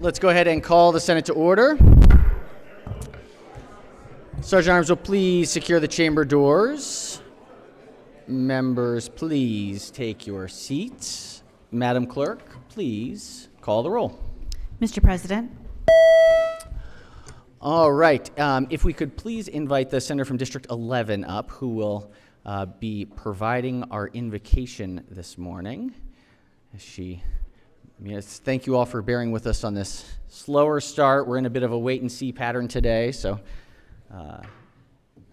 let's go ahead and call the Senate to order. Sergeant Arms will please secure the chamber doors. Members, please take your seats. Madam Clerk, please call the roll. Mr. President. All right. If we could please invite the Senator from District 11 up, who will be providing our invocation this morning. Yes, thank you all for bearing with us on this slower start. We're in a bit of a wait-and-see pattern today. So, all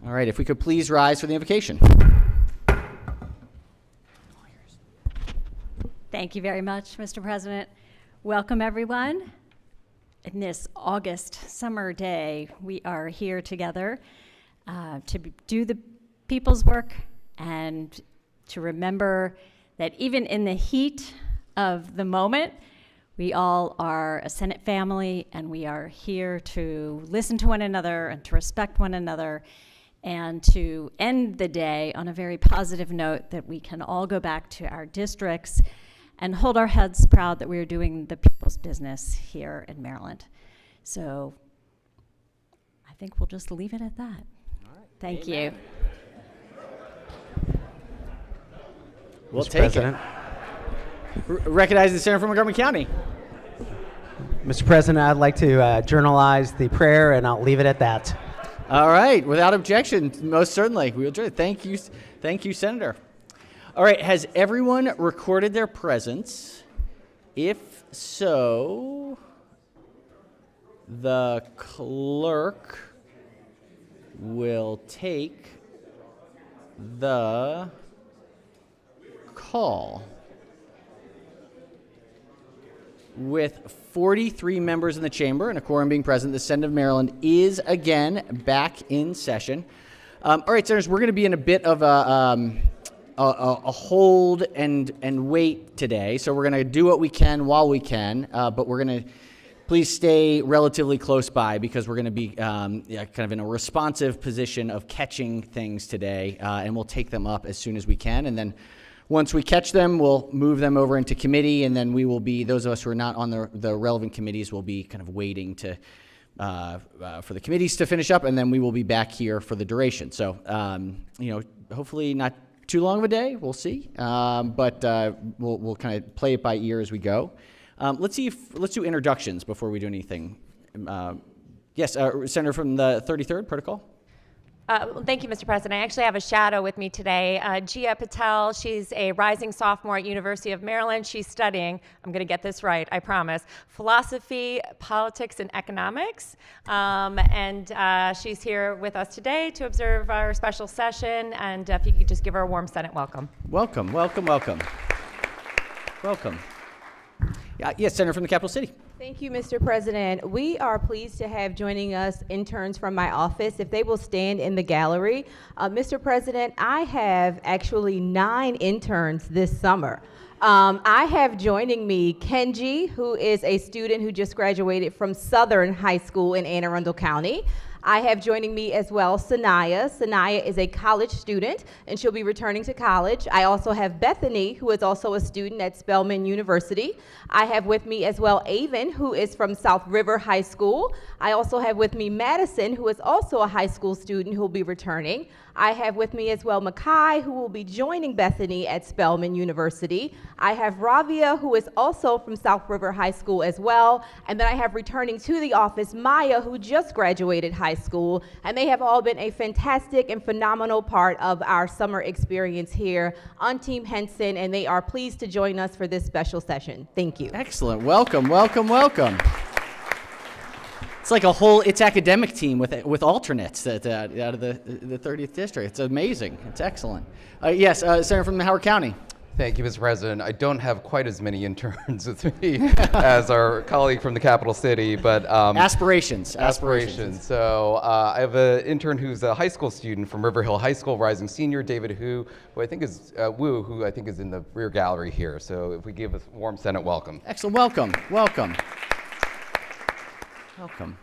right, if we could please rise for the invocation. Thank you very much, Mr. President. Welcome, everyone. In this August summer day, we are here together to do the people's work and to remember that even in the heat of the moment, we all are a Senate family, and we are here to listen to one another and to respect one another and to end the day on a very positive note that we can all go back to our districts and hold our heads proud that we are doing the people's business here in Maryland. So I think we'll just leave it at that. All right. Thank Amen. you. We'll Mr. take President. it. Recognize the Senator from Montgomery County. Mr. President, I'd like to journalize the prayer, and I'll leave it at that. All right, without objection, most certainly. We will do it. Thank you, Senator. All right, has everyone recorded their presence? If so, the clerk will take the call. With 43 members in the chamber and a quorum being present, the Senate of Maryland is again back in session. All right, senators, we're going to be in a bit of a hold and wait today. So we're going to do what we can while we can, but we're going to please stay relatively close by because we're going to be kind of in a responsive position of catching things today, and we'll take them up as soon as we can. And then once we catch them, we'll move them over into committee, and then we will be, those of us who are not on the relevant committees will be kind of waiting to for the committees to finish up, and then we will be back here for the duration. So, hopefully not too long of a day. We'll see, but we'll kind of play it by ear as we go. Let's do introductions before we do anything. Yes, Senator from the 33rd Protocol. Thank you, Mr. President. I actually have a shadow with me today. Gia Patel, she's a rising sophomore at University of Maryland. She's studying, I'm going to get this right, I promise, philosophy, politics, and economics. And she's here with us today to observe our special session. And if you could just give her a warm Senate welcome. Welcome, welcome, welcome. Welcome. Yes, Senator from the Capital City. Thank you, Mr. President. We are pleased to have joining us interns from my office. If they will stand in the gallery. Mr. President, I have actually 9 interns this summer. I have joining me Kenji, who is a student who just graduated from Southern High School in Anne Arundel County. I have joining me as well Sanaya. Sanaya is a college student, and she'll be returning to college. I also have Bethany, who is also a student at Spelman University. I have with me as well Avon, who is from South River High School. I also have with me Madison, who is also a high school student who will be returning. I have with me as well Makai, who will be joining Bethany at Spelman University. I have Ravia, who is also from South River High School as well. And then I have returning to the office Maya, who just graduated high school. And they have all been a fantastic and phenomenal part of our summer experience here on Team Henson, and they are pleased to join us for this special session. Thank you. Excellent. Welcome, welcome, welcome. It's like it's academic team with alternates out of the 30th district. It's amazing. It's excellent. Yes, Senator from Howard County. Thank you, Mr. President. I don't have quite as many interns with me as our colleague from the capital city, but aspirations. So I have an intern who's a high school student from River Hill High School, rising senior, David who I think is who I think is in the rear gallery here. So if we give a warm Senate welcome. Excellent. Welcome. Welcome. Welcome.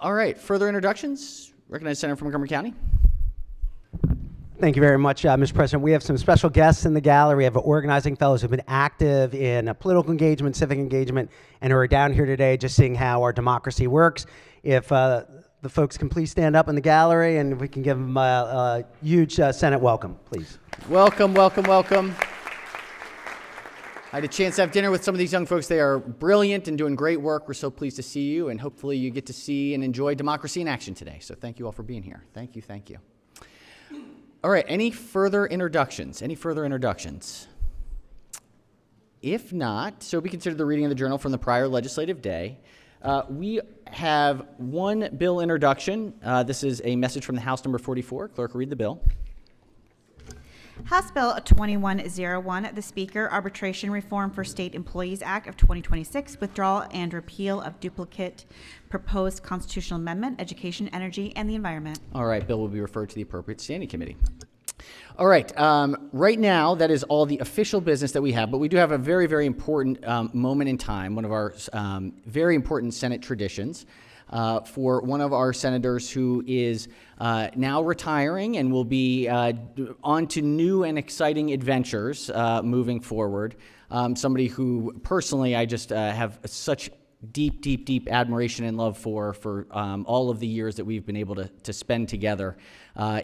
All right. Further introductions. Recognize Senator from Montgomery County. Thank you very much, Mr. President. We have some special guests in the gallery. We have organizing fellows who have been active in political engagement, civic engagement, and who are down here today just seeing how our democracy works. If the folks can please stand up in the gallery, and if we can give them a huge Senate welcome, please. Welcome, welcome, welcome. I had a chance to have dinner with some of these young folks. They are brilliant and doing great work. We're so pleased to see you, and hopefully you get to see and enjoy democracy in action today. So thank you all for being here. Thank you, thank you. All right, any further introductions? If not, so we consider the reading of the journal from the prior legislative day. We have one bill introduction. This is a message from the House number 44. Clerk, read the bill. House Bill 2101, the Speaker, Arbitration Reform for State Employees Act of 2026, withdrawal and repeal of duplicate proposed constitutional amendment, education, energy, and the environment. All right, bill will be referred to the appropriate standing committee. All right, right now that is all the official business that we have, but we do have a very, very important moment in time, one of our very important Senate traditions. For one of our senators who is now retiring and will be on to new and exciting adventures moving forward. Somebody who personally I just have such deep admiration and love for all of the years that we've been able to spend together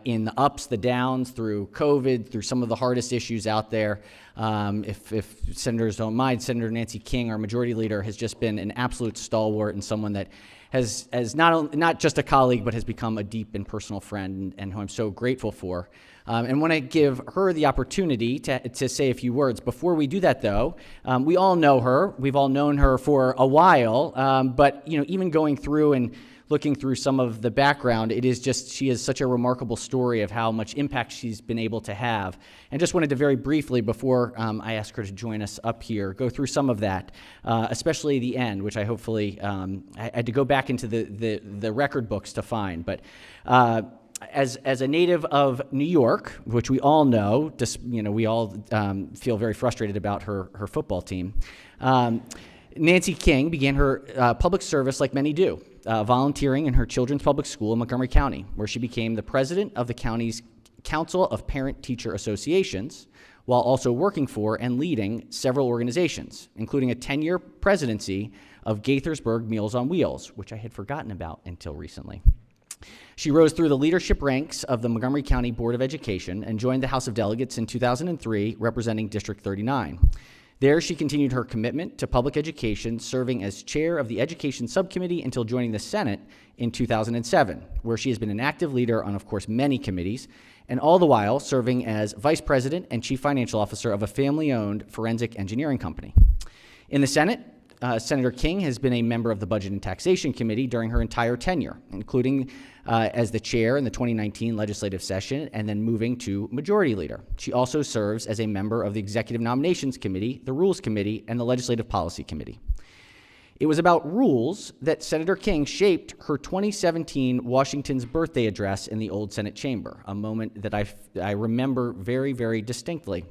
in the ups, the downs, through COVID, through some of the hardest issues out there. If senators don't mind, Senator Nancy King, our majority leader, has just been an absolute stalwart and someone that has not just a colleague, but has become a deep and personal friend, and who I'm so grateful for. And want to give her the opportunity to say a few words. Before we do that, though, we all know her. We've all known her for a while, but even going through and looking through some of the background, she is such a remarkable story of how much impact she's been able to have. And just wanted to very briefly, before I ask her to join us up here, go through some of that, especially the end, which I hopefully, I had to go back into the record books to find. But as a native of New York, which we all know, we all feel very frustrated about her football team, Nancy King began her public service like many do, volunteering in her children's public school in Montgomery County, where she became the president of the county's Council of Parent-Teacher Associations, while also working for and leading several organizations, including a 10-year presidency of Gaithersburg Meals on Wheels, which I had forgotten about until recently. She rose through the leadership ranks of the Montgomery County Board of Education and joined the House of Delegates in 2003, representing District 39. There, she continued her commitment to public education, serving as chair of the Education Subcommittee until joining the Senate in 2007, where she has been an active leader on, of course, many committees, and all the while serving as vice president and chief financial officer of a family-owned forensic engineering company. In the Senate, Senator King has been a member of the Budget and Taxation Committee during her entire tenure, including as the chair in the 2019 legislative session and then moving to majority leader. She also serves as a member of the Executive Nominations Committee, the Rules Committee, and the Legislative Policy Committee. It was about rules that Senator King shaped her 2017 Washington's birthday address in the old Senate chamber, a moment that I remember very, very distinctly,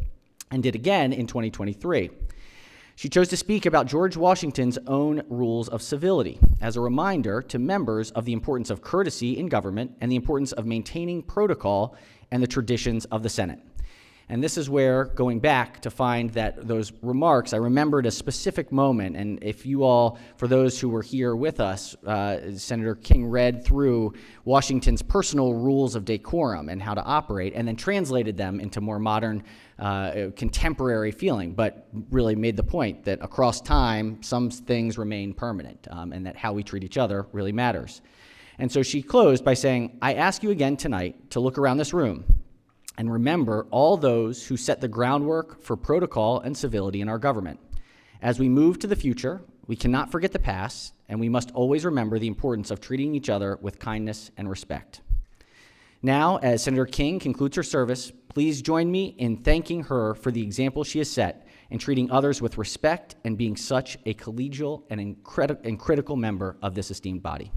and did again in 2023. She chose to speak about George Washington's own rules of civility as a reminder to members of the importance of courtesy in government and the importance of maintaining protocol and the traditions of the Senate. And this is where, going back to find that those remarks, I remembered a specific moment. And if you all, for those who were here with us, Senator King read through Washington's personal rules of decorum and how to operate, and then translated them into more modern, contemporary feeling, but really made the point that across time, some things remain permanent, and that how we treat each other really matters. And so she closed by saying, "I ask you again tonight to look around this room and remember all those who set the groundwork for protocol and civility in our government. As we move to the future, we cannot forget the past, and we must always remember the importance of treating each other with kindness and respect." Now, as Senator King concludes her service, please join me in thanking her for the example she has set in treating others with respect and being such a collegial and critical member of this esteemed body.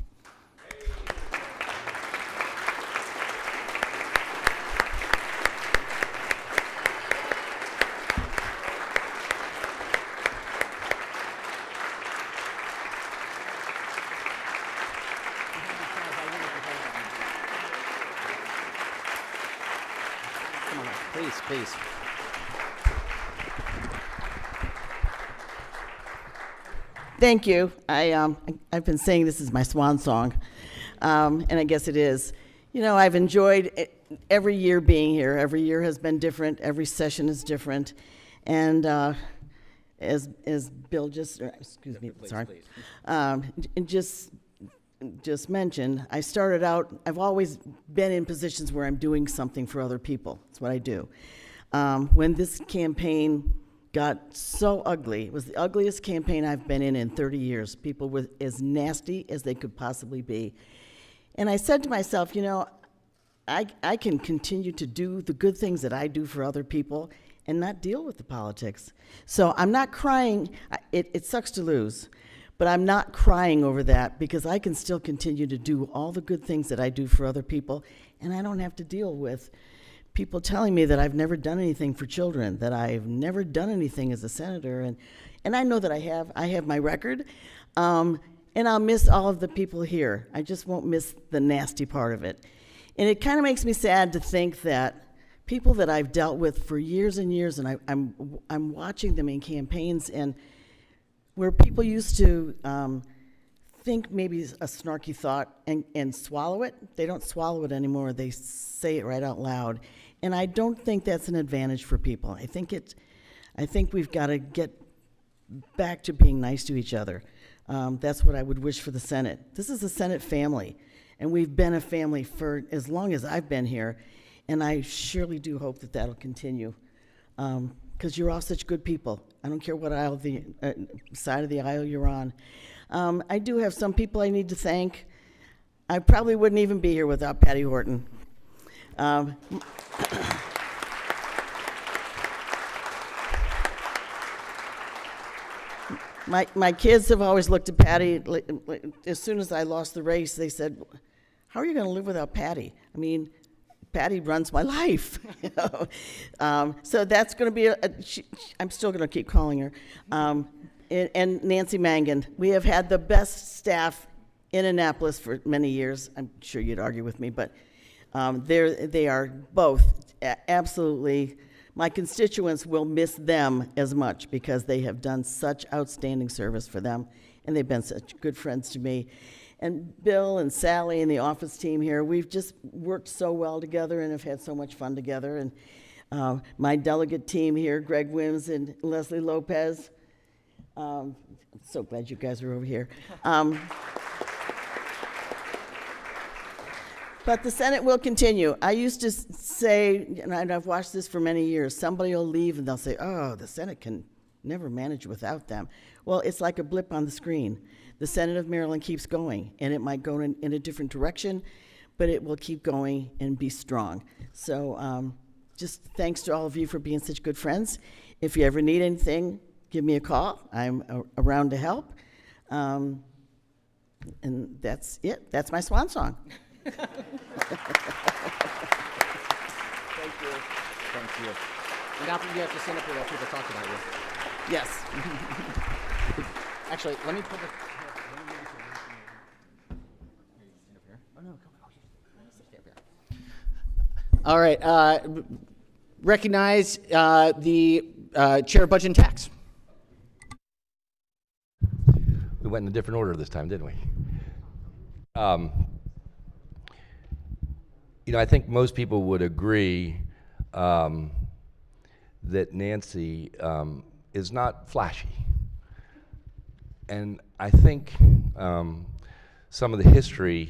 Please. Thank you. I've been saying this is my swan song, and I guess it is. You know, I've enjoyed every year being here. Every year has been different. Every session is different, and as Bill just, excuse me, sorry, just mentioned, I started out. I've always been in positions where I'm doing something for other people. That's what I do. When this campaign got so ugly. It was the ugliest campaign I've been in 30 years. People were as nasty as they could possibly be. And I said to myself, you know, I can continue to do the good things that I do for other people and not deal with the politics. So I'm not crying. It sucks to lose, but I'm not crying over that because I can still continue to do all the good things that I do for other people, and I don't have to deal with people telling me that I've never done anything for children, that I've never done anything as a senator, and I know that I have my record, and I'll miss all of the people here. I just won't miss the nasty part of it. And it kind of makes me sad to think that people that I've dealt with for years and years, and I'm watching them in campaigns, and where people used to think maybe a snarky thought and swallow it, they don't swallow it anymore. They say it right out loud. And I don't think that's an advantage for people. I think we've got to get back to being nice to each other. That's what I would wish for the Senate. This is a Senate family, and we've been a family for as long as I've been here, and I surely do hope that that'll continue, because you're all such good people. I don't care what side of the aisle you're on. I do have some people I need to thank. I probably wouldn't even be here without Patty Horton. My kids have always looked at Patty, as soon as I lost the race, they said, how are you going to live without Patty? I mean, Patty runs my life. You know? So that's going to be, I'm still going to keep calling her. And Nancy Mangan. We have had the best staff in Annapolis for many years. I'm sure you'd argue with me, but they are both absolutely, my constituents will miss them as much because they have done such outstanding service for them, and they've been such good friends to me. And Bill and Sally and the office team here, we've just worked so well together and have had so much fun together. And my delegate team here, Greg Wims and Leslie Lopez, I'm so glad you guys are over here. But the Senate will continue. I used to say, and I've watched this for many years, somebody will leave and they'll say, oh, the Senate can never manage without them. Well, it's like a blip on the screen. The Senate of Maryland keeps going, and it might go in a different direction, but it will keep going and be strong. So just thanks to all of you for being such good friends. If you ever need anything, give me a call. I'm around to help. And that's it. That's my swan song. Thank you. Thank you. And now you have to stand up here while people talk about you. Yes. Actually, let me put the... All right. Recognize the Chair of Budget and Tax. We went in a different order this time, didn't we? You know, I think most people would agree that Nancy is not flashy. And I think some of the history,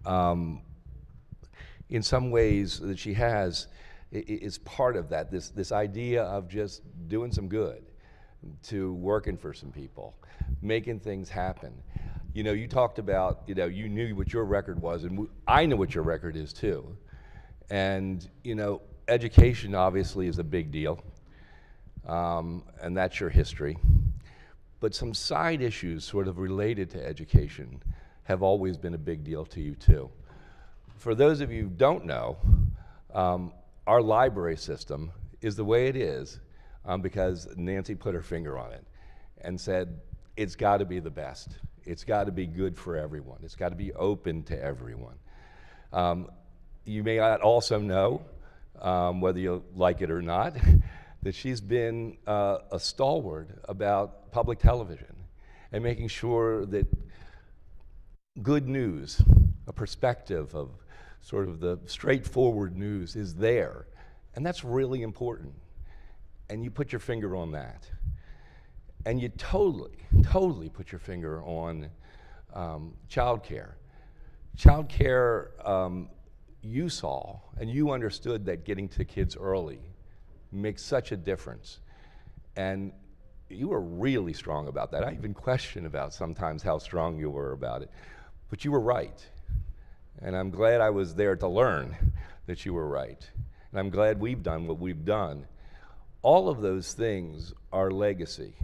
in some ways that she has, is part of that, this idea of just doing some good, to working for some people, making things happen. You know, you talked about, you know, you knew what your record was, and I know what your record is too. And, you know, education obviously is a big deal, and that's your history. But some side issues sort of related to education have always been a big deal to you too. For those of you who don't know, our library system is the way it is because Nancy put her finger on it and said, it's got to be the best. It's got to be good for everyone. It's got to be open to everyone. You may not also know whether you like it or not, that she's been a stalwart about public television and making sure that good news, a perspective of sort of the straightforward news is there. And that's really important. And you put your finger on that. And you totally put your finger on childcare. Childcare, you saw and you understood that getting to kids early makes such a difference. And you were really strong about that. I even question about sometimes how strong you were about it. But you were right. And I'm glad I was there to learn that you were right. And I'm glad we've done what we've done. All of those things are legacy.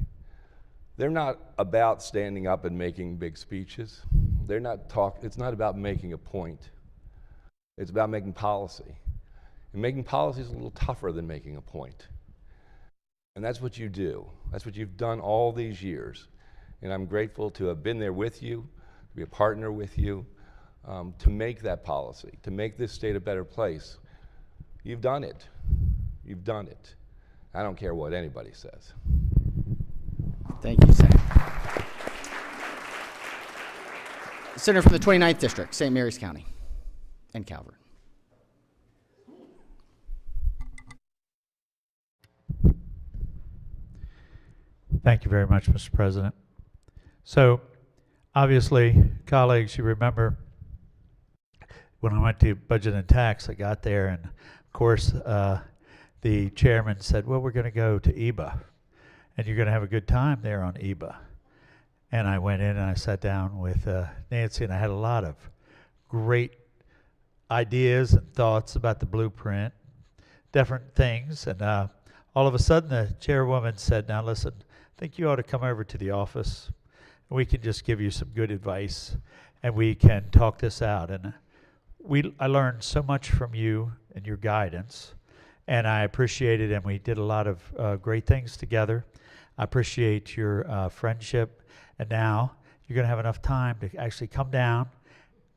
They're not about standing up and making big speeches. It's not about making a point. It's about making policy. And making policy is a little tougher than making a point. And that's what you do. That's what you've done all these years. And I'm grateful to have been there with you, to be a partner with you, to make that policy, to make this state a better place. You've done it. You've done it. I don't care what anybody says. Thank you, Senator. Senator from the 29th District, St. Mary's County and Calvert. Thank you very much, Mr. President. So, obviously, colleagues, you remember when I went to Budget and Tax, I got there, and of course, the chairman said, well, we're going to go to EBA, and you're going to have a good time there on EBA. And I went in and I sat down with Nancy, and I had a lot of great ideas and thoughts about the blueprint, different things, and all of a sudden the chairwoman said, now listen, I think you ought to come over to the office, and we can just give you some good advice, and we can talk this out. And I learned so much from you and your guidance, and I appreciate it, and we did a lot of great things together. I appreciate your friendship, and now you're going to have enough time to actually come down,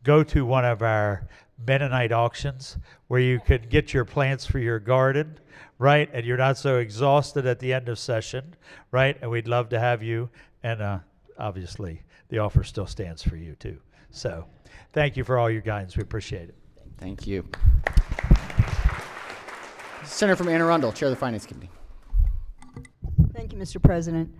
go to one of our Mennonite auctions where you can get your plants for your garden, right? And you're not so exhausted at the end of session, right? And we'd love to have you, and obviously the offer still stands for you too. So thank you for all your guidance. We appreciate it. Thank you. Senator from Anne Arundel, Chair of the Finance Committee. Thank you, Mr. President.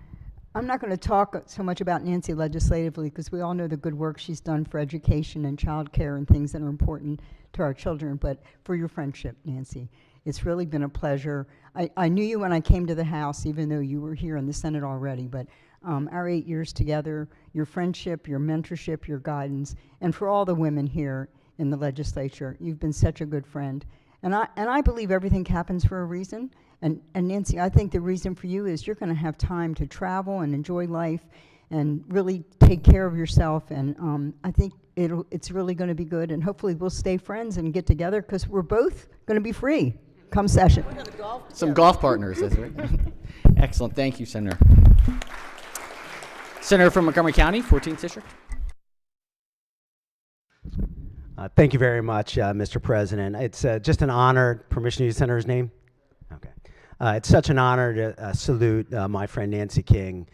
I'm not going to talk so much about Nancy legislatively because we all know the good work she's done for education and child care and things that are important to our children, but for your friendship, Nancy. It's really been a pleasure. I knew you when I came to the House, even though you were here in the Senate already, but our 8 years together, your friendship, your mentorship, your guidance, and for all the women here in the legislature, you've been such a good friend. And I believe everything happens for a reason. And Nancy, I think the reason for you is you're going to have time to travel and enjoy life and really take care of yourself. And I think it's really going to be good. And hopefully we'll stay friends and get together because we're both going to be free come session. Some golf partners, that's right. Excellent. Thank you, Senator. Senator from Montgomery County, 14th District. Thank you very much, Mr. President. It's just an honor. Permission to use the Senator's name? Okay. It's such an honor to salute my friend Nancy King.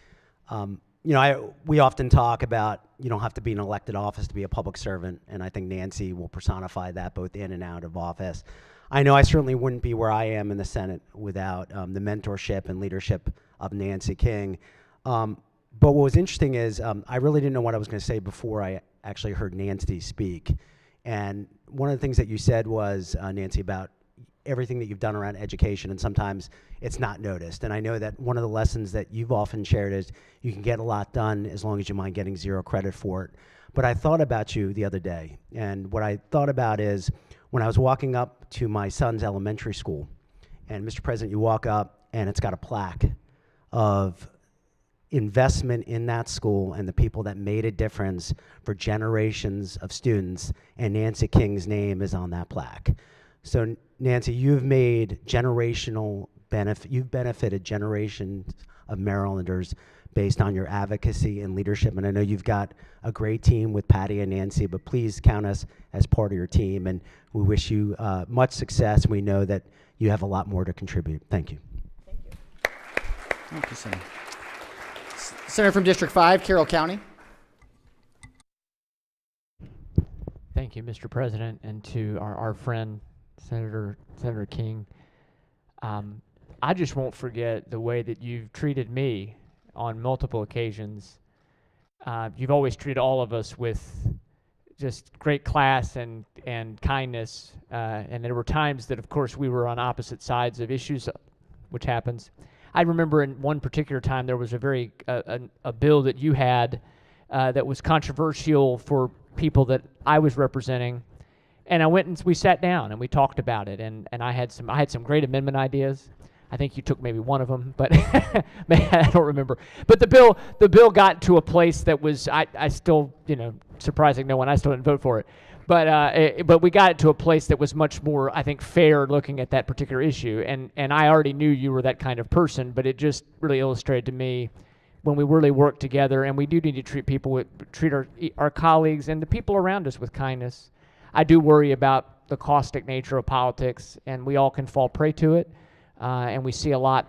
We often talk about you don't have to be in an elected office to be a public servant, and I think Nancy will personify that both in and out of office. I know I certainly wouldn't be where I am in the Senate without the mentorship and leadership of Nancy King. But what was interesting is I really didn't know what I was going to say before I actually heard Nancy speak. And one of the things that you said was, Nancy, about everything that you've done around education, and sometimes it's not noticed. And I know that one of the lessons that you've often shared is you can get a lot done as long as you mind getting zero credit for it. But I thought about you the other day, and what I thought about is when I was walking up to my son's elementary school, and Mr. President, you walk up and it's got a plaque of investment in that school and the people that made a difference for generations of students, and Nancy King's name is on that plaque. So Nancy, you've made generational benefit, you've benefited generations of Marylanders based on your advocacy and leadership. And I know you've got a great team with Patty and Nancy, but please count us as part of your team. And we wish you much success. We know that you have a lot more to contribute. Thank you. Thank you. Thank you, Senator. Senator from District 5, Carroll County. Thank you, Mr. President, and to our friend, Senator King. I just won't forget the way that you've treated me on multiple occasions. You've always treated all of us with just great class and kindness, and there were times that, of course, we were on opposite sides of issues, which happens. I remember in one particular time there was a bill that you had that was controversial for people that I was representing, and I went and we sat down and we talked about it, and I had some great amendment ideas. I think you took maybe one of them, but I don't remember. But the bill got to a place that was I still, surprising no one, I still didn't vote for it. But we got it to a place that was much more, I think, fair looking at that particular issue. And I already knew you were that kind of person, but it just really illustrated to me when we really work together, and we do need to treat our colleagues and the people around us with kindness. I do worry about the caustic nature of politics, and we all can fall prey to it. And we see a lot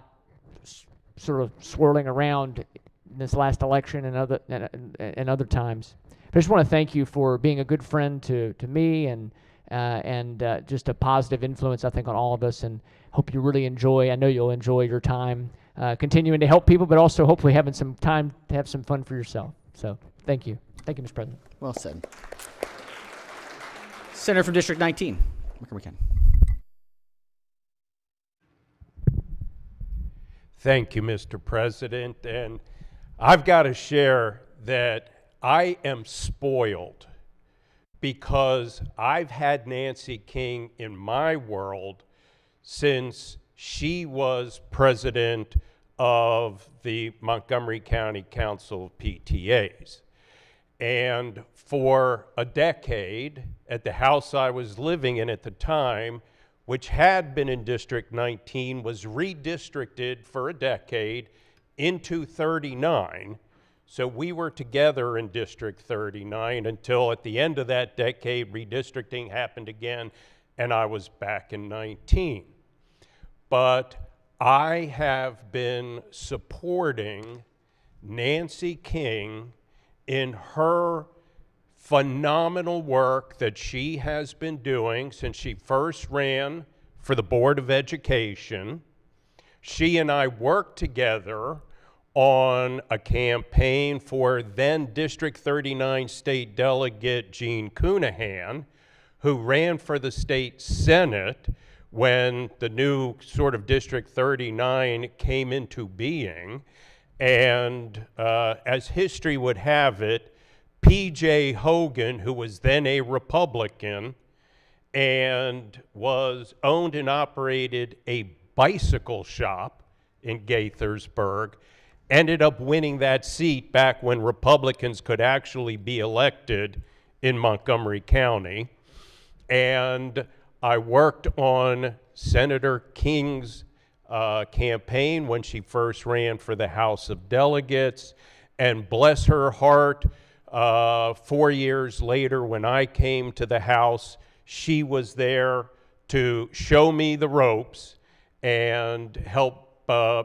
sort of swirling around in this last election and other times. But I just want to thank you for being a good friend to me and just a positive influence, I think, on all of us. And hope you really enjoy. I know you'll enjoy your time continuing to help people, but also hopefully having some time to have some fun for yourself. So thank you. Thank you, Mr. President. Well said. Senator from District 19, McKen. Thank you, Mr. President. And I've got to share that I am spoiled because I've had Nancy King in my world since she was president of the Montgomery County Council of PTAs. And for a decade, at the house I was living in at the time, which had been in District 19, was redistricted for a decade into 39. So we were together in District 39 until at the end of that decade, redistricting happened again, and I was back in 19. But I have been supporting Nancy King in her phenomenal work that she has been doing since she first ran for the Board of Education. She and I worked together on a campaign for then District 39 State Delegate Gene Cunahan, who ran for the state Senate when the new sort of District 39 came into being. And as history would have it, P.J. Hogan, who was then a Republican and owned and operated a bicycle shop in Gaithersburg, ended up winning that seat back when Republicans could actually be elected in Montgomery County. And I worked on Senator King's campaign when she first ran for the House of Delegates. And bless her heart, 4 years later when I came to the House, she was there to show me the ropes and help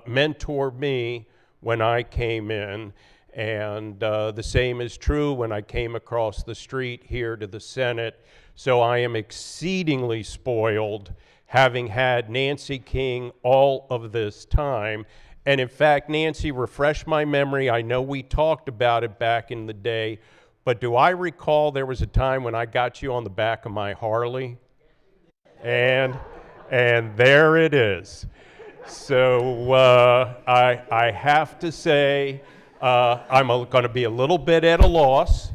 mentor me when I came in. And the same is true when I came across the street here to the Senate. So I am exceedingly spoiled having had Nancy King all of this time. And in fact, Nancy, refresh my memory. I know we talked about it back in the day, but do I recall there was a time when I got you on the back of my Harley? And there it is. So I have to say, I'm going to be a little bit at a loss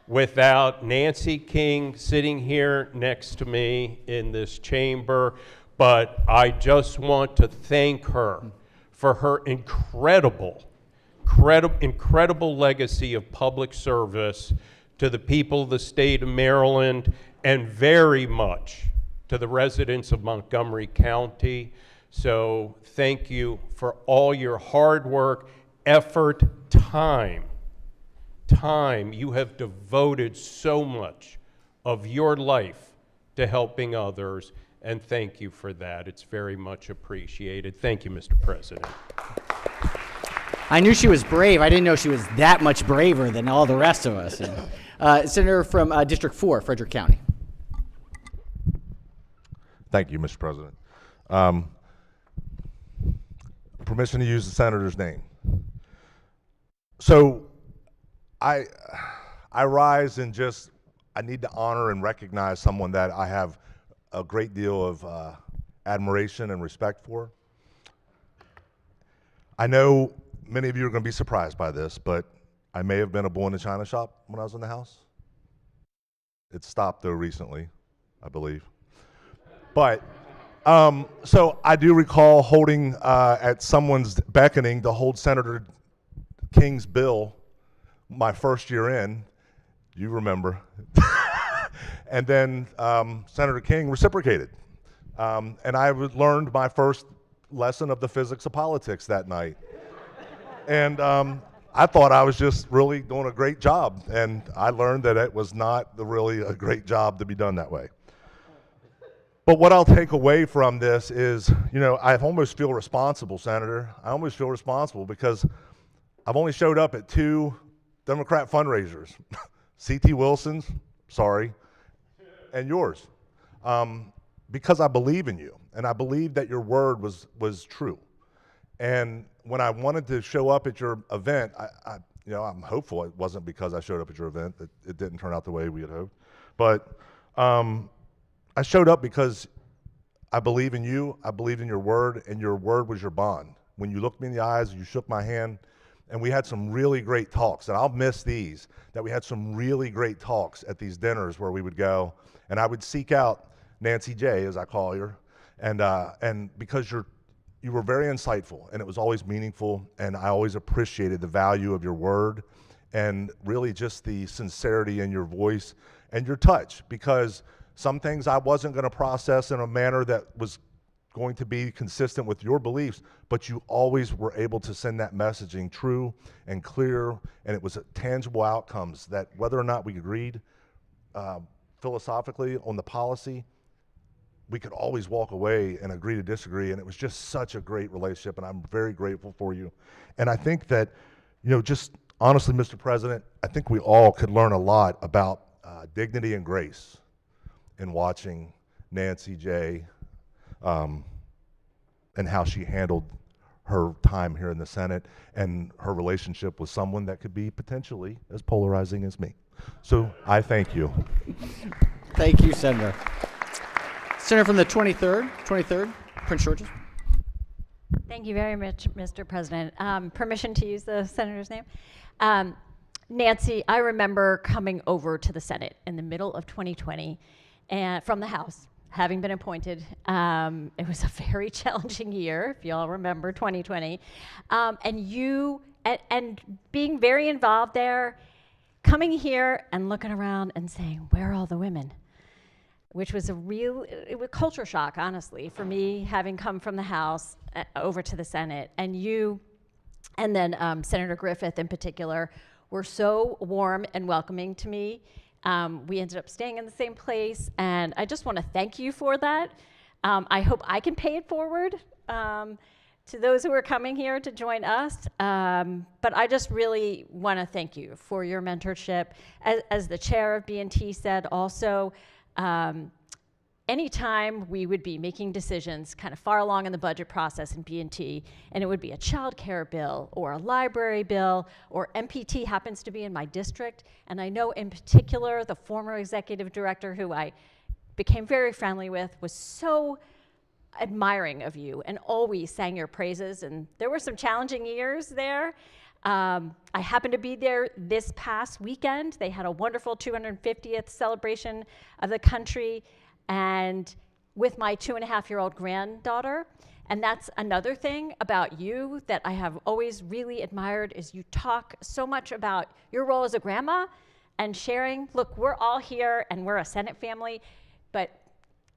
without Nancy King sitting here next to me in this chamber, but I just want to thank her for her incredible legacy of public service to the people of the state of Maryland and very much to the residents of Montgomery County. So thank you for all your hard work effort, time. You have devoted so much of your life to helping others, and thank you for that. It's very much appreciated. Thank you, Mr. President. I knew she was brave. I didn't know she was that much braver than all the rest of us. Senator from District 4, Frederick County. Thank you, Mr. President. Permission to use the senator's name. So I rise and just, I need to honor and recognize someone that I have a great deal of admiration and respect for. I know many of you are going to be surprised by this, but I may have been a boy in the china shop when I was in the House. It stopped though recently, I believe. But so I do recall holding at someone's beckoning to hold Senator King's bill my first year in. You remember. And then Senator King reciprocated. And I learned my first lesson of the physics of politics that night. And I thought I was just really doing a great job. And I learned that it was not really a great job to be done that way. But what I'll take away from this is, you know, I almost feel responsible, Senator. I almost feel responsible because I've only showed up at 2 Democrat fundraisers. C.T. Wilson's, sorry, and yours. Because I believe in you, and I believe that your word was true. And when I wanted to show up at your event, you know, I'm hopeful it wasn't because I showed up at your event that it didn't turn out the way we had hoped. But I showed up because I believe in you, I believed in your word, and your word was your bond. When you looked me in the eyes, you shook my hand, and we had some really great talks. And I'll miss these, that we had some really great talks at these dinners where we would go, and I would seek out Nancy J, as I call her, and because you were very insightful, and it was always meaningful, and I always appreciated the value of your word, and really just the sincerity in your voice and your touch, because some things I wasn't going to process in a manner that was going to be consistent with your beliefs, but you always were able to send that messaging true and clear, and it was tangible outcomes that whether or not we agreed philosophically on the policy, we could always walk away and agree to disagree, and it was just such a great relationship, and I'm very grateful for you. And I think that, you know, just honestly, Mr. President, I think we all could learn a lot about dignity and grace in watching Nancy J. And how she handled her time here in the Senate and her relationship with someone that could be potentially as polarizing as me. So I thank you. Thank you, Senator. Senator from the 23rd, Prince George's. Thank you very much, Mr. President. Permission to use the senator's name? Nancy, I remember coming over to the Senate in the middle of 2020 and from the House, having been appointed. It was a very challenging year, if you all remember 2020. And you, and being very involved there, coming here and looking around and saying, where are all the women? Which was it was culture shock, honestly, for me, having come from the House over to the Senate. And you, and then Senator Griffith in particular, were so warm and welcoming to me. We ended up staying in the same place, and I just want to thank you for that. I hope I can pay it forward to those who are coming here to join us. But I just really want to thank you for your mentorship. As the chair of B&T said also, anytime we would be making decisions kind of far along in the budget process in B&T, and it would be a child care bill or a library bill, or MPT happens to be in my district, and I know in particular the former executive director who I became very friendly with was so admiring of you and always sang your praises, and there were some challenging years there. I happened to be there this past weekend. They had a wonderful 250th celebration of the country, and with my 2.5-year-old granddaughter. And that's another thing about you that I have always really admired, is you talk so much about your role as a grandma and sharing. Look, we're all here and we're a Senate family, but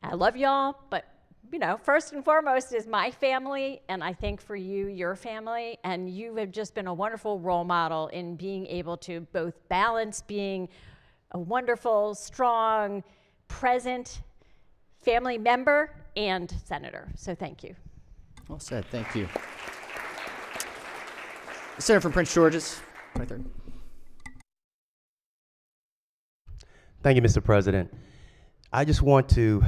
I love y'all, but you know, first and foremost is my family, and I think for you, your family, and you have just been a wonderful role model in being able to both balance being a wonderful, strong, present family member and senator. So thank you. Well said. Thank you. Senator from Prince George's, 23rd. Thank you, Mr. President. I just want to,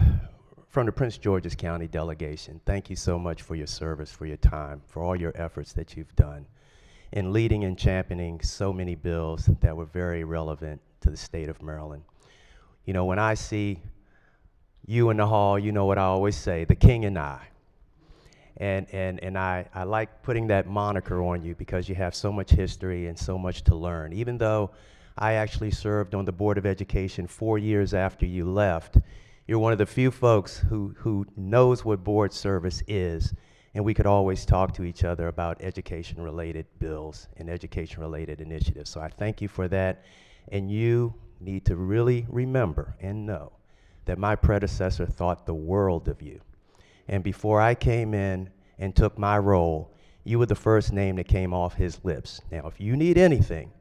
from the Prince George's County delegation, thank you so much for your service, for your time, for all your efforts that you've done in leading and championing so many bills that were very relevant to the state of Maryland. You know, when I see you in the hall, you know what I always say, the king and I. And I like putting that moniker on you because you have so much history and so much to learn. Even though I actually served on the Board of Education 4 years after you left, you're one of the few folks who knows what board service is, and we could always talk to each other about education-related bills and education-related initiatives. So I thank you for that, and you need to really remember and know that my predecessor thought the world of you. And before I came in and took my role, you were the first name that came off his lips. Now, if you need anything,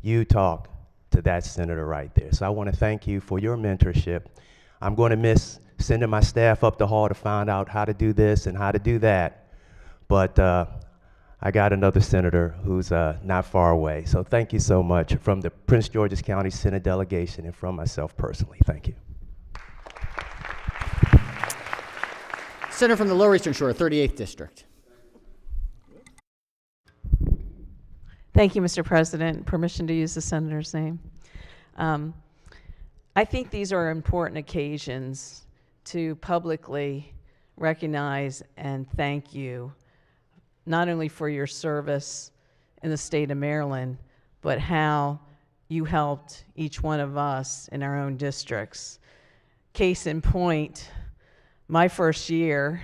you talk to that senator right there. So I want to thank you for your mentorship. I'm going to miss sending my staff up the hall to find out how to do this and how to do that. But I got another senator who's not far away. So thank you so much from the Prince George's County Senate delegation and from myself personally. Thank you. Senator from the Lower Eastern Shore, 38th District. Thank you, Mr. President. Permission to use the senator's name. I think these are important occasions to publicly recognize and thank you, not only for your service in the state of Maryland, but how you helped each one of us in our own districts. Case in point, my first year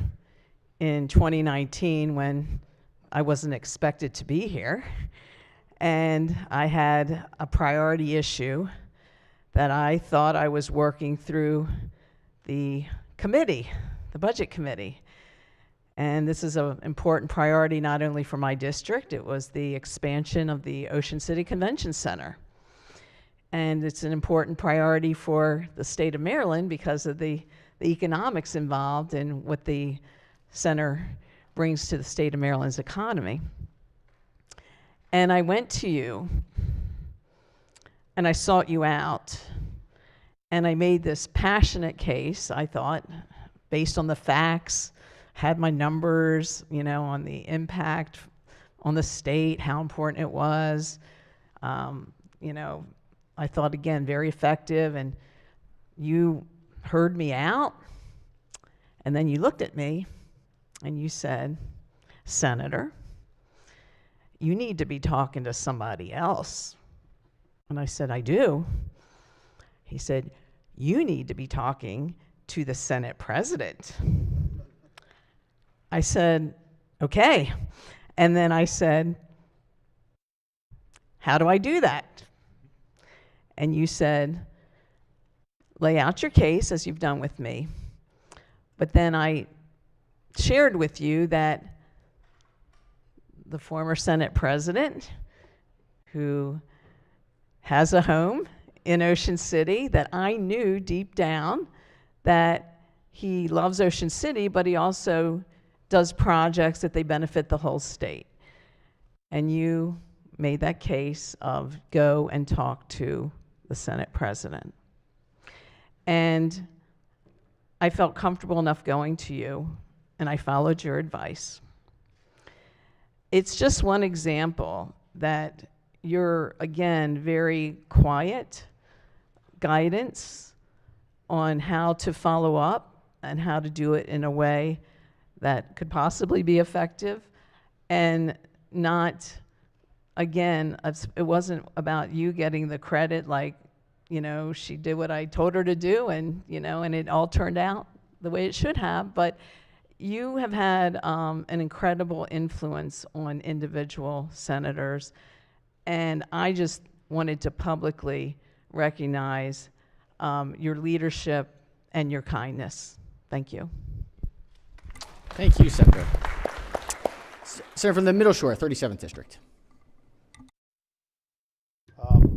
in 2019, when I wasn't expected to be here, and I had a priority issue that I thought I was working through the committee, the budget committee. And this is an important priority not only for my district, it was the expansion of the Ocean City Convention Center. And it's an important priority for the state of Maryland because of the economics involved and what the center brings to the state of Maryland's economy. And I went to you and I sought you out and I made this passionate case, I thought, based on the facts, had my numbers, you know, on the impact on the state, how important it was. You know, I thought, again, very effective, and you heard me out, and then you looked at me and you said, Senator, you need to be talking to somebody else. And I said, I do. He said, you need to be talking to the Senate president. I said, okay. And then I said, how do I do that? And you said, lay out your case as you've done with me. But then I shared with you that the former Senate president, who has a home in Ocean City, that I knew deep down that he loves Ocean City, but he also does projects that they benefit the whole state. And you made that case of go and talk to the Senate president. And I felt comfortable enough going to you, and I followed your advice. It's just one example that you're, again, very quiet guidance on how to follow up and how to do it in a way that could possibly be effective, and not, again, it wasn't about you getting the credit, like, you know, she did what I told her to do, and, you know, and it all turned out the way it should have. But you have had an incredible influence on individual senators, and I just wanted to publicly recognize your leadership and your kindness. Thank you. Thank you, Senator. Senator from the Middle Shore, 37th District.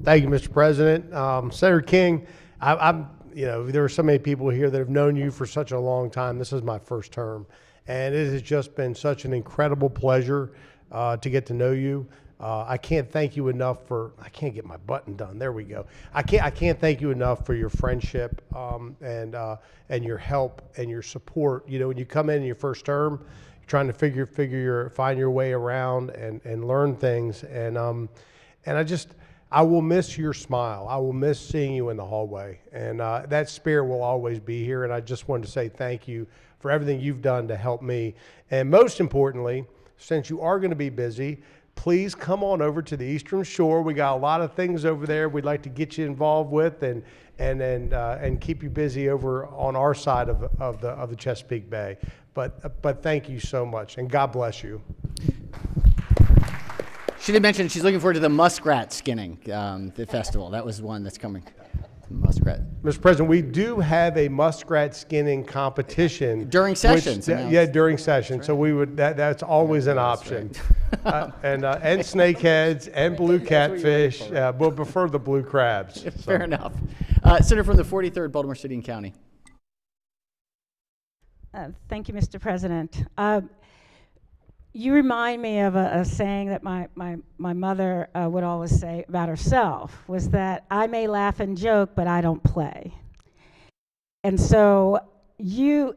Thank you, Mr. President. Senator King, there are so many people here that have known you for such a long time. This is my first term, and it has just been such an incredible pleasure to get to know you. I can't thank you enough for, I can't get my button done. There we go. I can't thank you enough for your friendship and your help and your support. You know, when you come in your first term, you're trying to find your way around and learn things. And I will miss your smile. I will miss seeing you in the hallway. And that spirit will always be here. And I just wanted to say thank you for everything you've done to help me. And most importantly, since you are going to be busy, please come on over to the Eastern Shore. We got a lot of things over there we'd like to get you involved with and keep you busy over on our side of the Chesapeake Bay. But thank you so much, and God bless you. She did mention she's looking forward to the muskrat skinning, the festival. That was one that's coming. Muskrat. Mr. President, we do have a muskrat skinning competition during sessions. During sessions. Right. So we would that's always an option. Right. and snakeheads and blue catfish. We'll prefer the blue crabs. So. Fair enough. Senator from the 43rd, Baltimore City and County. Thank you, Mr. President. You remind me of a saying that my mother would always say about herself, was that I may laugh and joke, but I don't play. And so you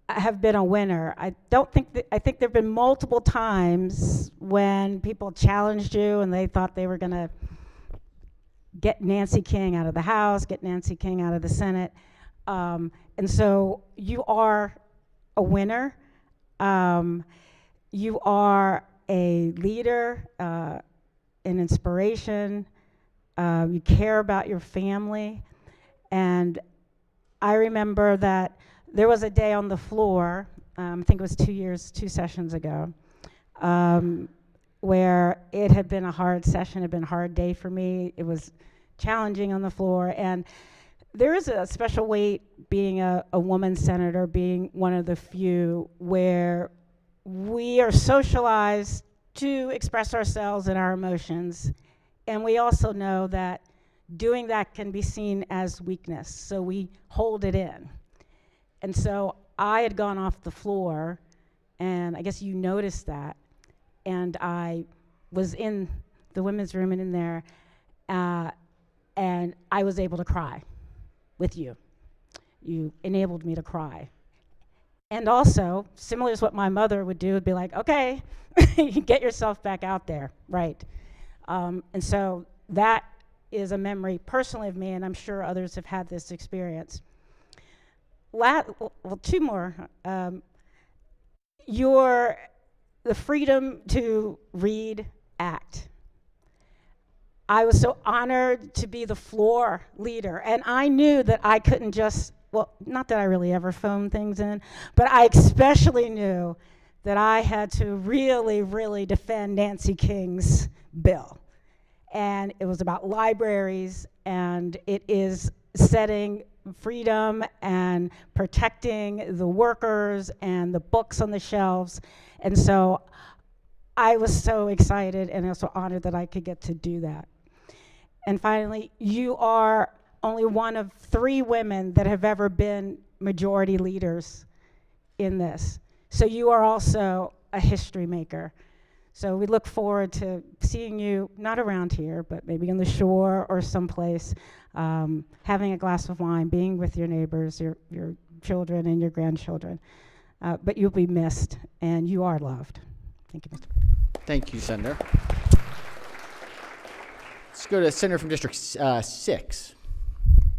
have been a winner. I think there have been multiple times when people challenged you and they thought they were going to get Nancy King out of the House, get Nancy King out of the Senate. And so you are a winner. You are a leader, an inspiration. You care about your family. And I remember that there was a day on the floor, I think it was 2 sessions ago, where it had been a hard session, it had been a hard day for me. It was challenging on the floor. And there is a special weight being a woman senator, being one of the few where we are socialized to express ourselves and our emotions, and we also know that doing that can be seen as weakness, so we hold it in. And so I had gone off the floor, and I guess you noticed that, and I was in the women's room and in there, and I was able to cry with you. You enabled me to cry. And also, similar to what my mother would do, would be like, okay, get yourself back out there, right? And so that is a memory personally of me, and I'm sure others have had this experience. Two more. The Freedom to Read Act. I was so honored to be the floor leader, and I knew that I couldn't just, well, not that I really ever phone things in, but I especially knew that I had to really, really defend Nancy King's bill. And it was about libraries, and it is setting freedom and protecting the workers and the books on the shelves. And so I was so excited and also honored that I could get to do that. And finally, you are only one of 3 women that have ever been majority leaders in this. So you are also a history maker. So we look forward to seeing you, not around here, but maybe on the shore or someplace, having a glass of wine, being with your neighbors, your children and your grandchildren. But you'll be missed, and you are loved. Thank you, Mr. Thank you, Senator. Let's go to the Senator from District 6,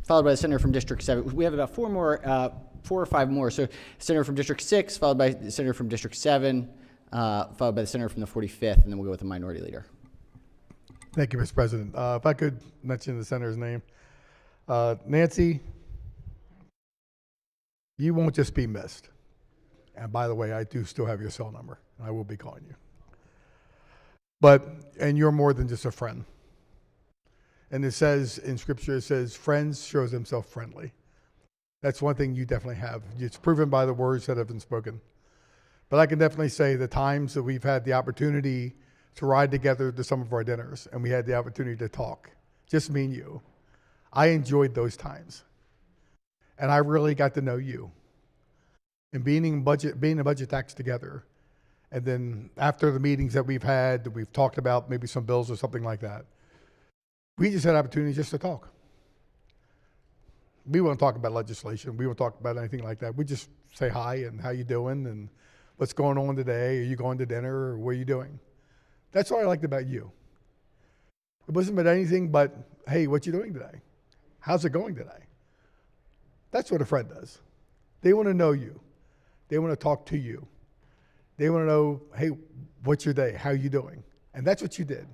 followed by the Senator from District 7. We have about 4 or 5 more. So Senator from District 6, followed by the Senator from District 7, followed by the Senator from the 45th, and then we'll go with the Minority Leader. Thank you, Mr. President. If I could mention the Senator's name. Nancy, you won't just be missed. And by the way, I do still have your cell number. I will be calling you. And you're more than just a friend. And it says in Scripture, it says, friends shows themselves friendly. That's one thing you definitely have. It's proven by the words that have been spoken. But I can definitely say the times that we've had the opportunity to ride together to some of our dinners and we had the opportunity to talk, just me and you, I enjoyed those times. And I really got to know you. And being in budget tax together, and then after the meetings that we've had, that we've talked about maybe some bills or something like that, we just had opportunity just to talk. We won't talk about legislation. We won't talk about anything like that. We just say hi and how you doing and what's going on today. Are you going to dinner or what are you doing? That's what I liked about you. It wasn't about anything but, hey, what you doing today? How's it going today? That's what a friend does. They want to know you. They want to talk to you. They want to know, hey, what's your day? How you doing? And that's what you did.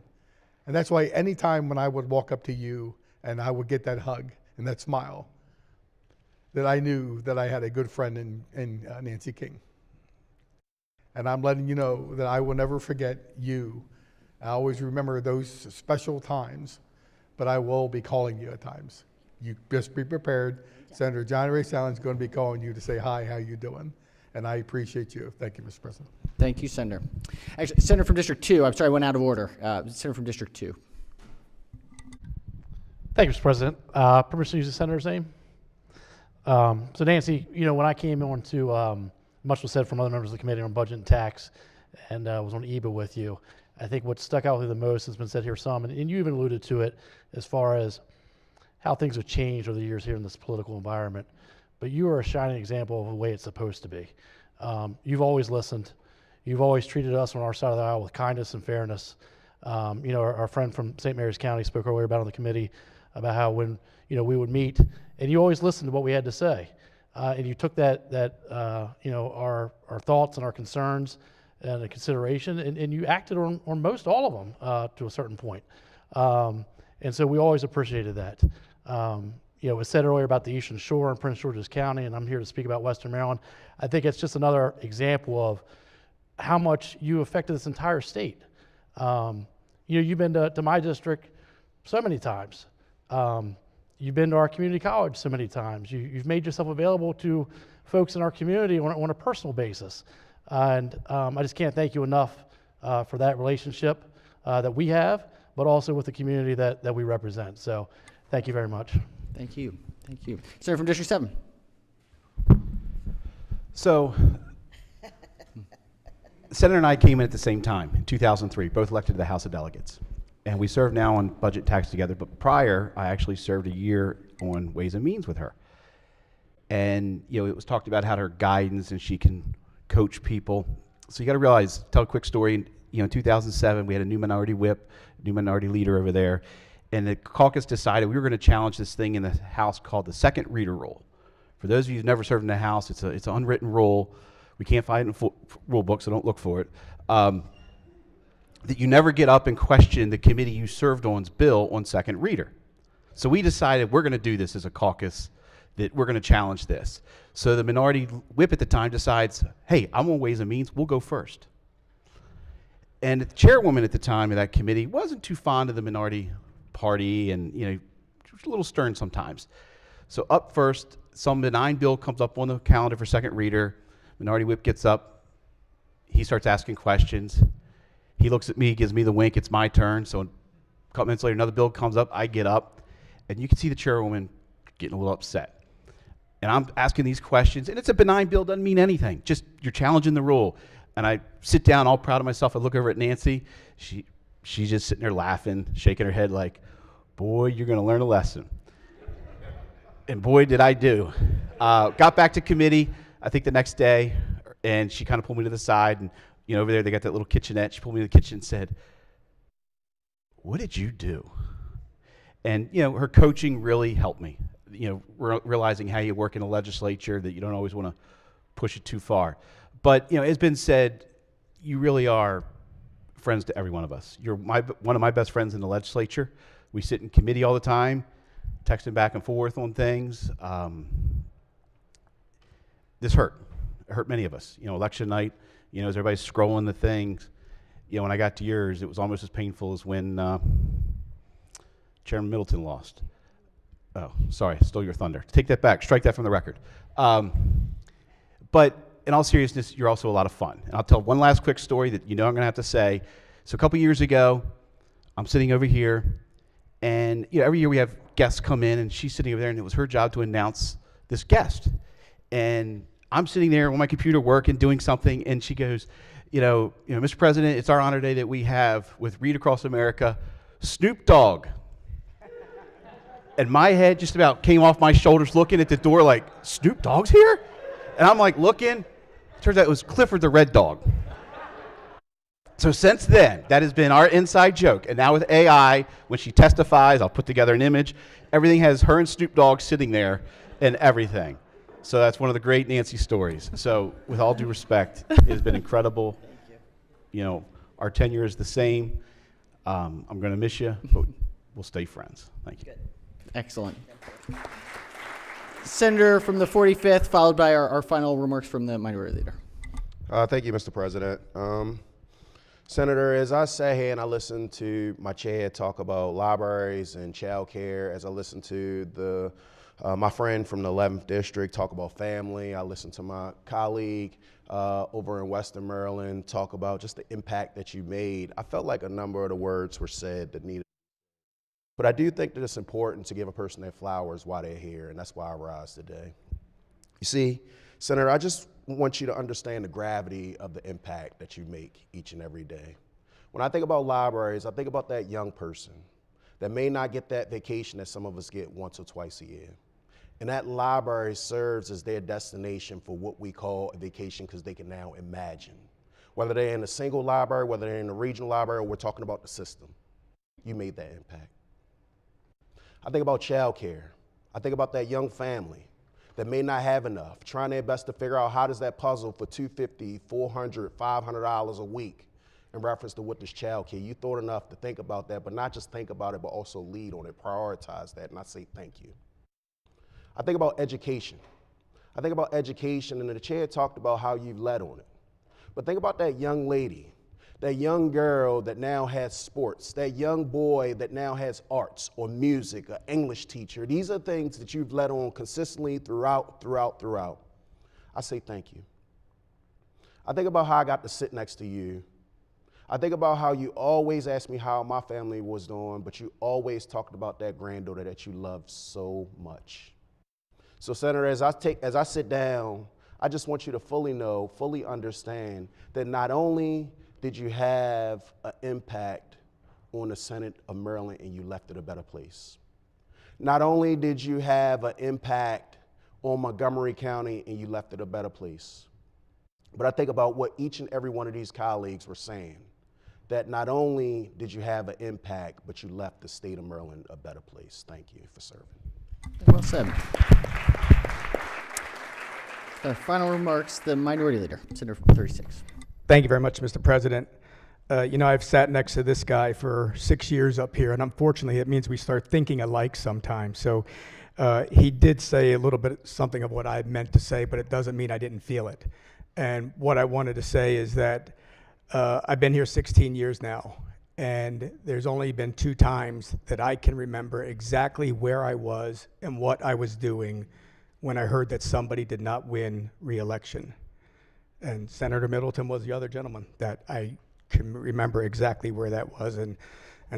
And that's why anytime when I would walk up to you and I would get that hug and that smile, that I knew that I had a good friend in Nancy King. And I'm letting you know that I will never forget you. I always remember those special times, but I will be calling you at times. You just be prepared. Senator John Ray Sallins is going to be calling you to say hi, how you doing? And I appreciate you. Thank you, Mr. President. Thank you, Senator. Actually, Senator from District 2, I'm sorry, I went out of order. Senator from District 2. Thank you, Mr. President. Permission to use the senator's name? So Nancy, you know, when I came on to, much was said from other members of the Committee on Budget and Tax, and was on EBA with you, I think what stuck out with you the most has been said here some, and you even alluded to it as far as how things have changed over the years here in this political environment. But you are a shining example of the way it's supposed to be. You've always listened. You've always treated us on our side of the aisle with kindness and fairness. You know, our friend from St. Mary's County spoke earlier about on the committee about how when, you know, we would meet, and you always listened to what we had to say. And you took that you know, our thoughts and our concerns into consideration, and you acted on most all of them to a certain point. And so we always appreciated that. You know, it was said earlier about the Eastern Shore in Prince George's County, and I'm here to speak about Western Maryland. I think it's just another example of how much you affected this entire state. You know, you've been to my district so many times. You've been to our community college so many times. You've made yourself available to folks in our community on a personal basis. And I just can't thank you enough for that relationship that we have, but also with the community that we represent. So thank you very much. Thank you. Thank you. Senator from District 7. So, the Senator and I came in at the same time in 2003, both elected to the House of Delegates. And we serve now on budget tax together, but prior, I actually served a year on Ways and Means with her. And, you know, it was talked about how her guidance and she can coach people. So you got to realize, tell a quick story. You know, in 2007, we had a new minority whip, new minority leader over there. And the caucus decided we were going to challenge this thing in the House called the second reader rule. For those of you who've never served in the House, it's an unwritten rule. We can't find it in rule books, so don't look for it. That you never get up and question the committee you served on's bill on second reader. So we decided we're going to do this as a caucus, that we're going to challenge this. So the minority whip at the time decides, hey, I'm on Ways and Means, we'll go first. And the chairwoman at the time of that committee wasn't too fond of the minority party, and, you know, she was a little stern sometimes. So up first, some benign bill comes up on the calendar for second reader. Minority whip gets up. He starts asking questions. He looks at me, gives me the wink, it's my turn. So a couple minutes later, another bill comes up, I get up, and you can see the chairwoman getting a little upset. And I'm asking these questions, and it's a benign bill, doesn't mean anything. Just, you're challenging the rule. And I sit down all proud of myself. I look over at Nancy. She's just sitting there laughing, shaking her head like, boy, you're going to learn a lesson. And boy, did I do. Got back to committee, I think the next day, and she kind of pulled me to the side. And, you know, over there they got that little kitchenette. She pulled me to the kitchen and said, what did you do? And, you know, her coaching really helped me. You know, realizing how you work in a legislature, that you don't always want to push it too far. But, you know, it's been said, you really are friends to every one of us. You're one of my best friends in the legislature. We sit in committee all the time, texting back and forth on things. This hurt. It hurt many of us. You know, election night, you know, as everybody's scrolling the things, you know, when I got to yours, it was almost as painful as when Chairman Middleton lost. Oh, sorry, stole your thunder. Take that back. Strike that from the record. But in all seriousness, you're also a lot of fun. And I'll tell one last quick story that you know I'm going to have to say. So a couple years ago, I'm sitting over here, and every year we have guests come in, and she's sitting over there, and it was her job to announce this guest. And I'm sitting there on my computer working, doing something, and she goes, Mr. President, it's our honor today that we have, with Read Across America, Snoop Dogg. And my head just about came off my shoulders looking at the door like, Snoop Dogg's here? And I'm like looking. Turns out it was Clifford the Red Dog. So since then, that has been our inside joke. And now with AI, when she testifies, I'll put together an image. Everything has her and Snoop Dogg sitting there and everything. So that's one of the great Nancy stories. So with all due respect, it has been incredible. Our tenure is the same. I'm going to miss you, but we'll stay friends. Thank you. Excellent. Senator from the 45th, followed by our final remarks from the Minority Leader. Thank you, Mr. President. Senator, as I sat here and I listened to my chair talk about libraries and child care, as I listened to my friend from the 11th District talk about family, I listened to my colleague over in Western Maryland talk about just the impact that you made, I felt like a number of the words were said that needed. But I do think that it's important to give a person their flowers while they're here, and that's why I rise today. You see, Senator, I just want you to understand the gravity of the impact that you make each and every day. When I think about libraries, I think about that young person that may not get that vacation that some of us get once or twice a year. And that library serves as their destination for what we call a vacation because they can now imagine. Whether they're in a single library, whether they're in a regional library, or we're talking about the system, you made that impact. I think about childcare. I think about that young family that may not have enough, trying their best to figure out how does that puzzle for $250, $400, $500 a week in reference to what this childcare. You thought enough to think about that, but not just think about it, but also lead on it, prioritize that, and I say thank you. I think about education. I think about education, and the chair talked about how you've led on it. But think about that young lady, that young girl that now has sports, that young boy that now has arts or music, an English teacher. These are things that you've led on consistently throughout. I say thank you. I think about how I got to sit next to you. I think about how you always asked me how my family was doing, but you always talked about that granddaughter that you loved so much. So, Senator, as I sit down, I just want you to fully know, fully understand that not only did you have an impact on the Senate of Maryland and you left it a better place. Not only did you have an impact on Montgomery County and you left it a better place, but I think about what each and every one of these colleagues were saying, that not only did you have an impact, but you left the state of Maryland a better place. Thank you for serving. Well said. Our final remarks, the Minority Leader, Senator from 36. Thank you very much, Mr. President. I've sat next to this guy for 6 years up here, and unfortunately, it means we start thinking alike sometimes. So he did say a little bit something of what I meant to say, but it doesn't mean I didn't feel it. And what I wanted to say is that I've been here 16 years now, and there's only been 2 times that I can remember exactly where I was and what I was doing when I heard that somebody did not win re-election. And Senator Middleton was the other gentleman that I can remember exactly where that was, and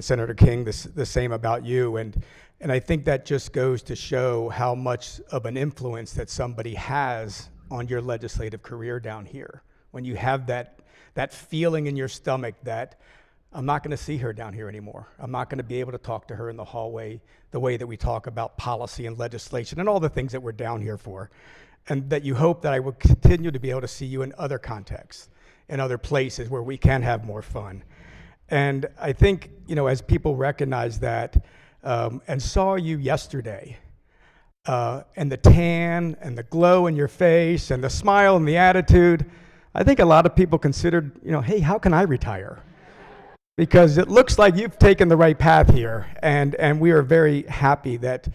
Senator King, the same about you. And I think that just goes to show how much of an influence that somebody has on your legislative career down here. When you have that feeling in your stomach that I'm not going to see her down here anymore. I'm not going to be able to talk to her in the hallway the way that we talk about policy and legislation and all the things that we're down here for. And that you hope that I will continue to be able to see you in other contexts, in other places where we can have more fun. And I think, as people recognize that and saw you yesterday, and the tan and the glow in your face and the smile and the attitude, I think a lot of people considered, hey, how can I retire? Because it looks like you've taken the right path here, and we are very happy that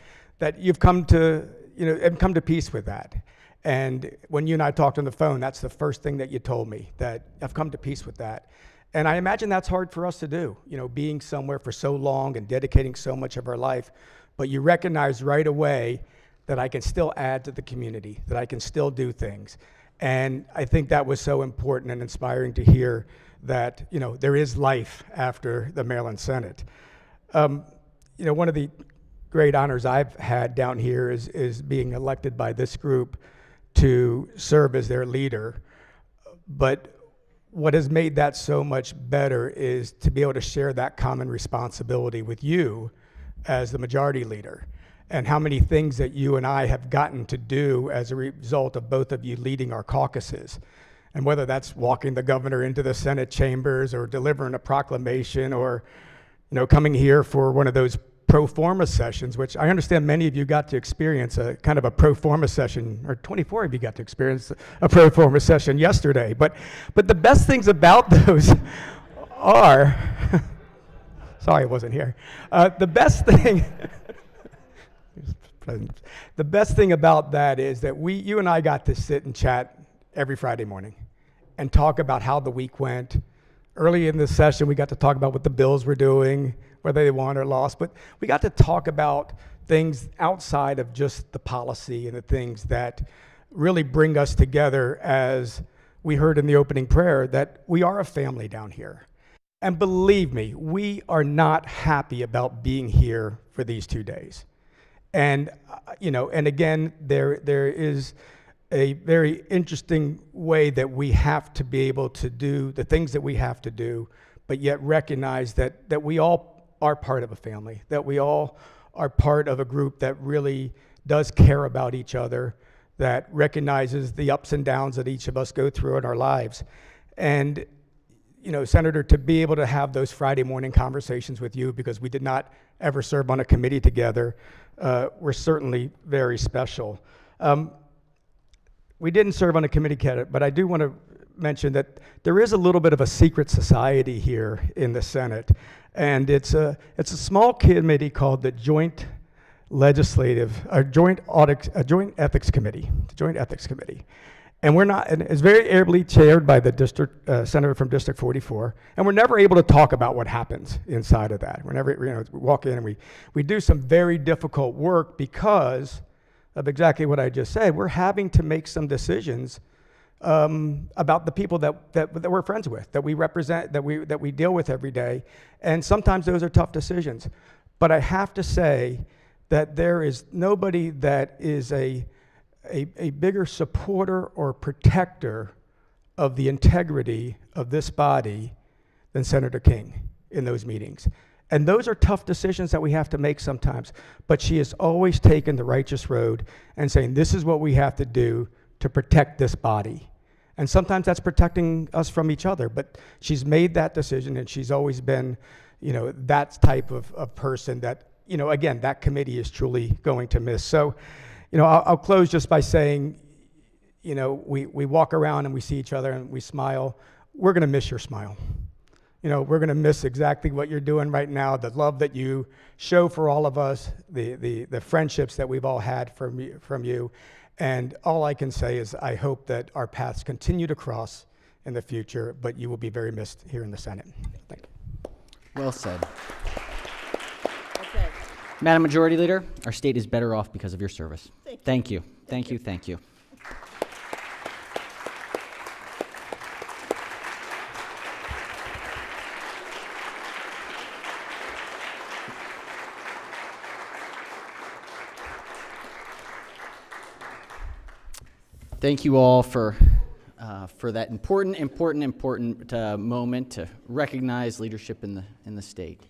you've come to, and come to peace with that. And when you and I talked on the phone, that's the first thing that you told me, that I've come to peace with that. And I imagine that's hard for us to do, being somewhere for so long and dedicating so much of our life. But you recognize right away that I can still add to the community, that I can still do things. And I think that was so important and inspiring to hear that, you know, there is life after the Maryland Senate. You know, one of the great honors I've had down here is being elected by this group to serve as their leader. But what has made that so much better is to be able to share that common responsibility with you as the majority leader, and how many things that you and I have gotten to do as a result of both of you leading our caucuses. And whether that's walking the governor into the Senate chambers or delivering a proclamation, or, you know, coming here for one of those pro forma sessions, which I understand many of you got to experience a kind of a pro forma session, or 24 of you got to experience a pro forma session yesterday. But the best things about those are, sorry I wasn't here. The best thing about that is that you and I got to sit and chat every Friday morning and talk about how the week went. Early in this session, we got to talk about what the Bills were doing, whether they won or lost, but we got to talk about things outside of just the policy and the things that really bring us together, as we heard in the opening prayer, that we are a family down here. And believe me, we are not happy about being here for these 2 days. And, you know, and again, there is a very interesting way that we have to be able to do the things that we have to do, but yet recognize that we all are part of a family, that we all are part of a group that really does care about each other, that recognizes the ups and downs that each of us go through in our lives. And, you know, Senator, to be able to have those Friday morning conversations with you, because we did not ever serve on a committee together, were certainly very special. We didn't serve on a committee together, but I do want to mention that there is a little bit of a secret society here in the Senate, and it's a small committee called the Joint Ethics Committee, and and it's very ably chaired by the district senator from District 44, and we're never able to talk about what happens inside of that. We're never, you know, we walk in and we do some very difficult work because of exactly what I just said. We're having to make some decisions about the people that we're friends with, that we represent, that we deal with every day, and sometimes those are tough decisions. But I have to say that there is nobody that is a bigger supporter or protector of the integrity of this body than Senator King in those meetings. And those are tough decisions that we have to make sometimes, but she has always taken the righteous road and saying, this is what we have to do to protect this body. And sometimes that's protecting us from each other, but she's made that decision, and she's always been, you know, that type of person that, you know, again, that committee is truly going to miss. So, you know, I'll close just by saying, you know, we walk around and we see each other and we smile. We're going to miss your smile. You know, we're going to miss exactly what you're doing right now, the love that you show for all of us, the friendships that we've all had from you. And all I can say is I hope that our paths continue to cross in the future, but you will be very missed here in the Senate. Thank you. Well said. Okay. Madam Majority Leader, our state is better off because of your service. Thank you. Thank you. Thank you. Thank you all for that important moment to recognize leadership in the state.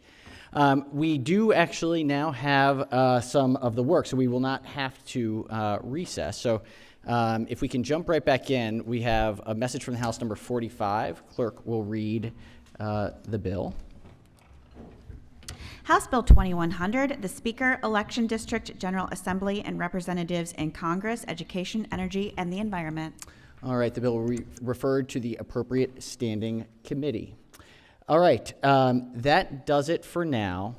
We do actually now have some of the work, so we will not have to recess. So if we can jump right back in, we have a message from the House number 45. Clerk will read the bill. House Bill 2100, the Speaker, Election District, General Assembly, and Representatives in Congress, Education, Energy, and the Environment. All right, the bill will be referred to the appropriate standing committee. All right, that does it for now.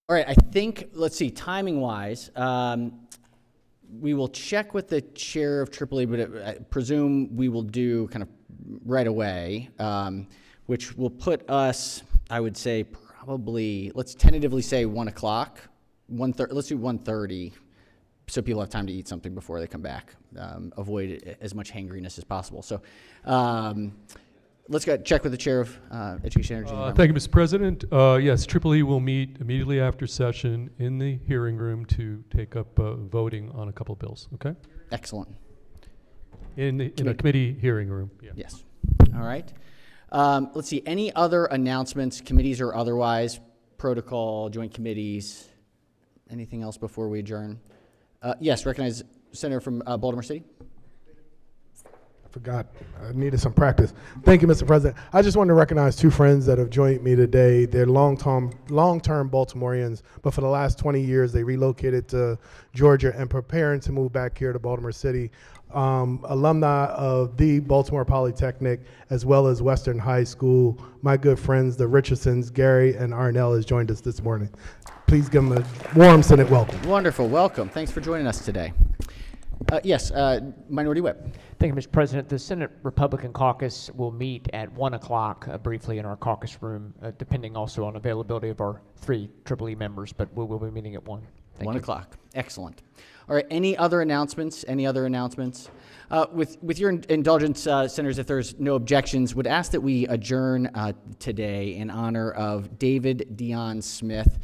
All right, I think, let's see, timing-wise, we will check with the chair of AAA, but I presume we will do kind of right away, which will put us, I would say, probably, let's tentatively say 1 o'clock. Let's do 1:30, so people have time to eat something before they come back. Avoid as much hangriness as possible. So let's check with the Chair of Education, Energy, and Environment. Thank you, Mr. President. Yes, Triple E will meet immediately after session in the hearing room to take up voting on a couple of bills. Okay. Excellent. In a committee hearing room. Yeah. Yes. All right. Let's see. Any other announcements, committees or otherwise, protocol, joint committees, anything else before we adjourn? Yes, recognize Senator from Baltimore City. I forgot. I needed some practice. Thank you, Mr. President. I just wanted to recognize two friends that have joined me today. They're long-term Baltimoreans, but for the last 20 years, they relocated to Georgia and preparing to move back here to Baltimore City. Alumni of the Baltimore Polytechnic, as well as Western High School. My good friends, the Richardsons, Gary and Arnell, has joined us this morning. Please give them a warm Senate welcome. Wonderful. Welcome. Thanks for joining us today. Yes, Minority Whip. Thank you, Mr. President. The Senate Republican caucus will meet at 1 o'clock briefly in our caucus room, depending also on availability of our 3 Triple E members, but we will be meeting at 1. Thank 1 you. o'clock. Excellent. All right. Any other announcements? Any other announcements? With your indulgence, Senators, if there's no objections, would ask that we adjourn today in honor of David Dion Smith.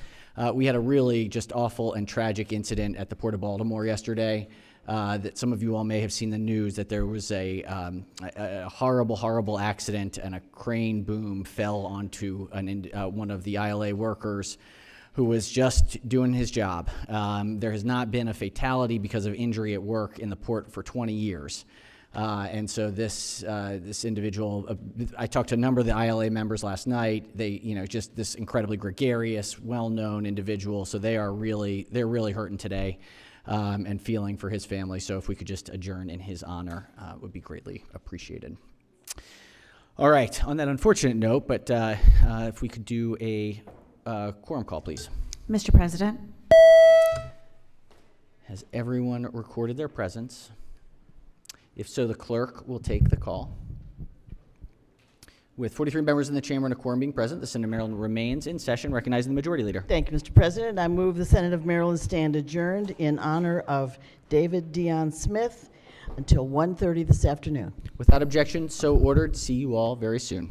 We had a really just awful and tragic incident at the Port of Baltimore yesterday. That some of you all may have seen the news that there was a horrible, horrible accident and a crane boom fell onto one of the ILA workers who was just doing his job. There has not been a fatality because of injury at work in the port for 20 years. And so this individual, I talked to a number of the ILA members last night. They, just this incredibly gregarious, well-known individual. So they're really hurting today. And feeling for his family. So if we could just adjourn in his honor, would be greatly appreciated. All right, on that unfortunate note, but if we could do a quorum call, please. Mr. President. Has everyone recorded their presence? If so, the clerk will take the call. With 43 members in the chamber and a quorum being present, the Senate of Maryland remains in session, recognizing the Majority Leader. Thank you, Mr. President. I move the Senate of Maryland stand adjourned in honor of David Dion Smith until 1:30 this afternoon. Without objection, so ordered. See you all very soon.